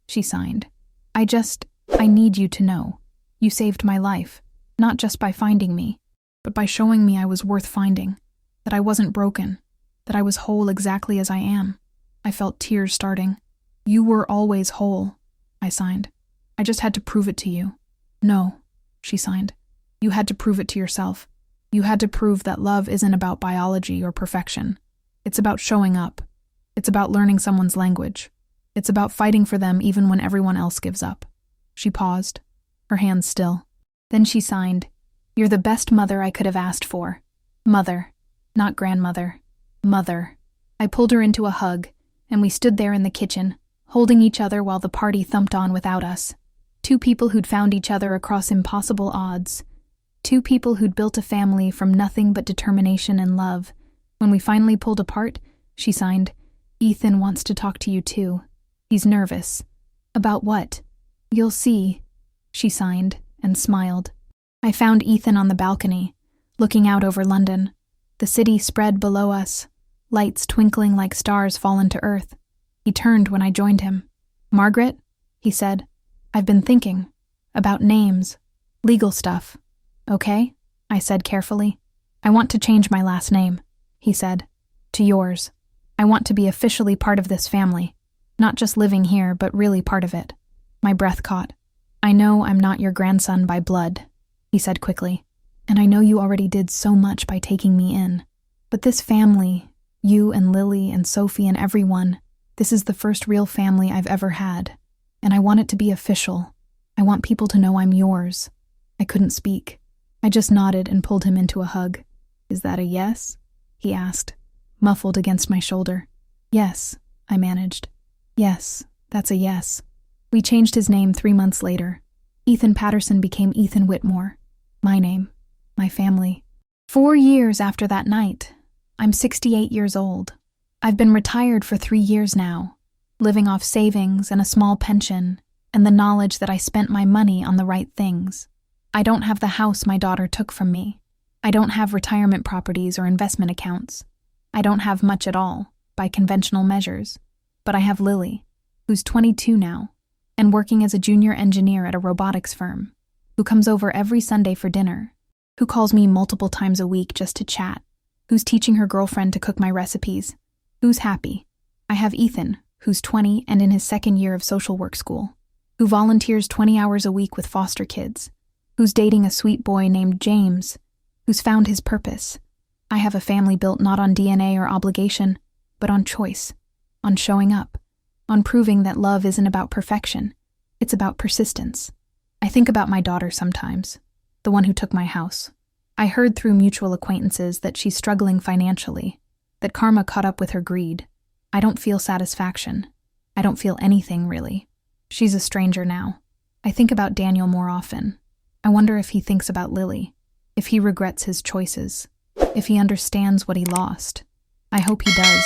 she signed. I need you to know. You saved my life, not just by finding me, but by showing me I was worth finding, that I wasn't broken, that I was whole exactly as I am." I felt tears starting. "You were always whole," I signed. "I just had to prove it to you." "No," she signed. "You had to prove it to yourself. You had to prove that love isn't about biology or perfection. It's about showing up. It's about learning someone's language. It's about fighting for them even when everyone else gives up." She paused, her hands still. Then she signed, "You're the best mother I could have asked for. Mother, not grandmother. Mother." I pulled her into a hug, and we stood there in the kitchen, holding each other while the party thumped on without us. 2 people who'd found each other across impossible odds. 2 people who'd built a family from nothing but determination and love. When we finally pulled apart, she signed, "Ethan wants to talk to you too. He's nervous." "About what?" "You'll see," she signed and smiled. I found Ethan on the balcony, looking out over London. The city spread below us, lights twinkling like stars fallen to earth. He turned when I joined him. "Margaret," he said, "I've been thinking about names, legal stuff." "Okay," I said carefully. "I want to change my last name," he said, "to yours. I want to be officially part of this family, not just living here, but really part of it." My breath caught. "I know I'm not your grandson by blood," he said quickly, "and I know you already did so much by taking me in. But this family, you and Lily and Sophie and everyone, this is the first real family I've ever had, and I want it to be official. I want people to know I'm yours." I couldn't speak. I just nodded and pulled him into a hug. "Is that a yes?" he asked, muffled against my shoulder. "Yes," I managed. "Yes, that's a yes." We changed his name 3 months later. Ethan Patterson became Ethan Whitmore, my name. my family. 4 years after that night, I'm 68 years old. I've been retired for 3 years now, living off savings and a small pension, and the knowledge that I spent my money on the right things. I don't have the house my daughter took from me. I don't have retirement properties or investment accounts. I don't have much at all, by conventional measures. But I have Lily, who's 22 now, and working as a junior engineer at a robotics firm, who comes over every Sunday for dinner, who calls me multiple times a week just to chat, who's teaching her girlfriend to cook my recipes, who's happy. I have Ethan, who's 20 and in his second year of social work school, who volunteers 20 hours a week with foster kids, who's dating a sweet boy named James, who's found his purpose. I have a family built not on DNA or obligation, but on choice, on showing up, on proving that love isn't about perfection, it's about persistence. I think about my daughter sometimes, the one who took my house. I heard through mutual acquaintances that she's struggling financially, that karma caught up with her greed. I don't feel satisfaction. I don't feel anything, really. She's a stranger now. I think about Daniel more often. I wonder if he thinks about Lily, if he regrets his choices, if he understands what he lost. I hope he does.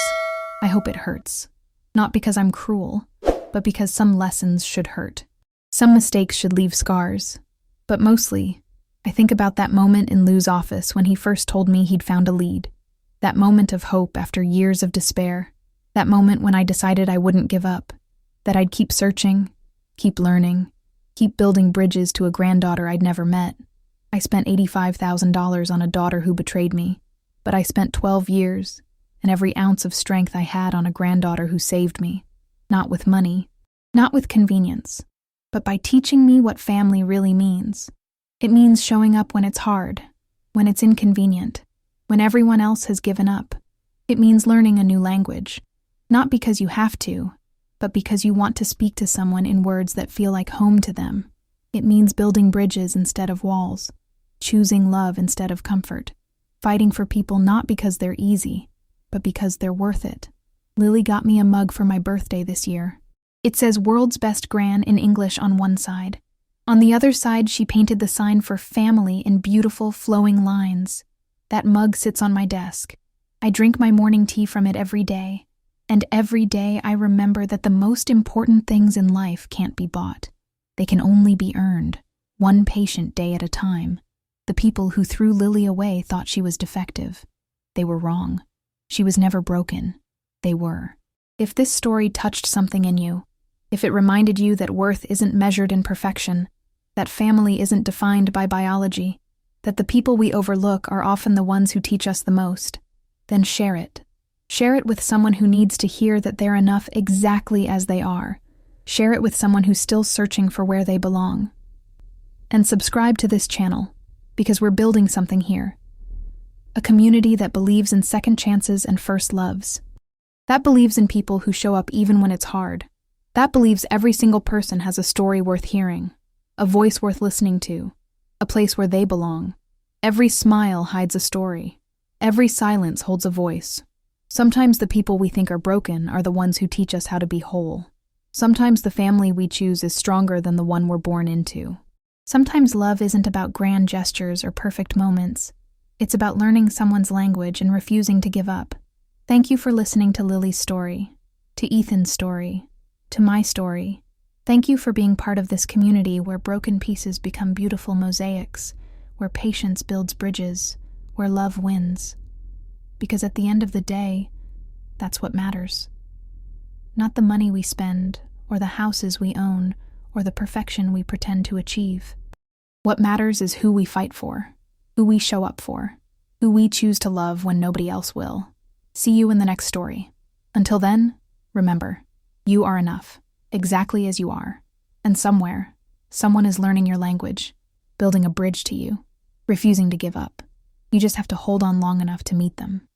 I hope it hurts. Not because I'm cruel, but because some lessons should hurt. Some mistakes should leave scars. But mostly, I think about that moment in Lou's office when he first told me he'd found a lead. That moment of hope after years of despair. That moment when I decided I wouldn't give up. That I'd keep searching, keep learning, keep building bridges to a granddaughter I'd never met. I spent $85,000 on a daughter who betrayed me, but I spent 12 years and every ounce of strength I had on a granddaughter who saved me. Not with money, not with convenience, but by teaching me what family really means. It means showing up when it's hard, when it's inconvenient, when everyone else has given up. It means learning a new language, not because you have to, but because you want to speak to someone in words that feel like home to them. It means building bridges instead of walls, choosing love instead of comfort, fighting for people not because they're easy, but because they're worth it. Lily got me a mug for my birthday this year. It says World's Best Gran in English on one side. On the other side, she painted the sign for family in beautiful, flowing lines. That mug sits on my desk. I drink my morning tea from it every day. And every day I remember that the most important things in life can't be bought. They can only be earned, one patient day at a time. The people who threw Lily away thought she was defective. They were wrong. She was never broken. They were. If this story touched something in you, if it reminded you that worth isn't measured in perfection, that family isn't defined by biology, that the people we overlook are often the ones who teach us the most, then share it. Share it with someone who needs to hear that they're enough exactly as they are. Share it with someone who's still searching for where they belong. And subscribe to this channel, because we're building something here. A community that believes in second chances and first loves. That believes in people who show up even when it's hard. That believes every single person has a story worth hearing, a voice worth listening to, a place where they belong. Every smile hides a story. Every silence holds a voice. Sometimes the people we think are broken are the ones who teach us how to be whole. Sometimes the family we choose is stronger than the one we're born into. Sometimes love isn't about grand gestures or perfect moments. It's about learning someone's language and refusing to give up. Thank you for listening to Lily's story, to Ethan's story, to my story. Thank you for being part of this community where broken pieces become beautiful mosaics, where patience builds bridges, where love wins. Because at the end of the day, that's what matters. Not the money we spend, or the houses we own, or the perfection we pretend to achieve. What matters is who we fight for, who we show up for, who we choose to love when nobody else will. See you in the next story. Until then, remember, you are enough, exactly as you are. And somewhere, someone is learning your language, building a bridge to you, refusing to give up. You just have to hold on long enough to meet them.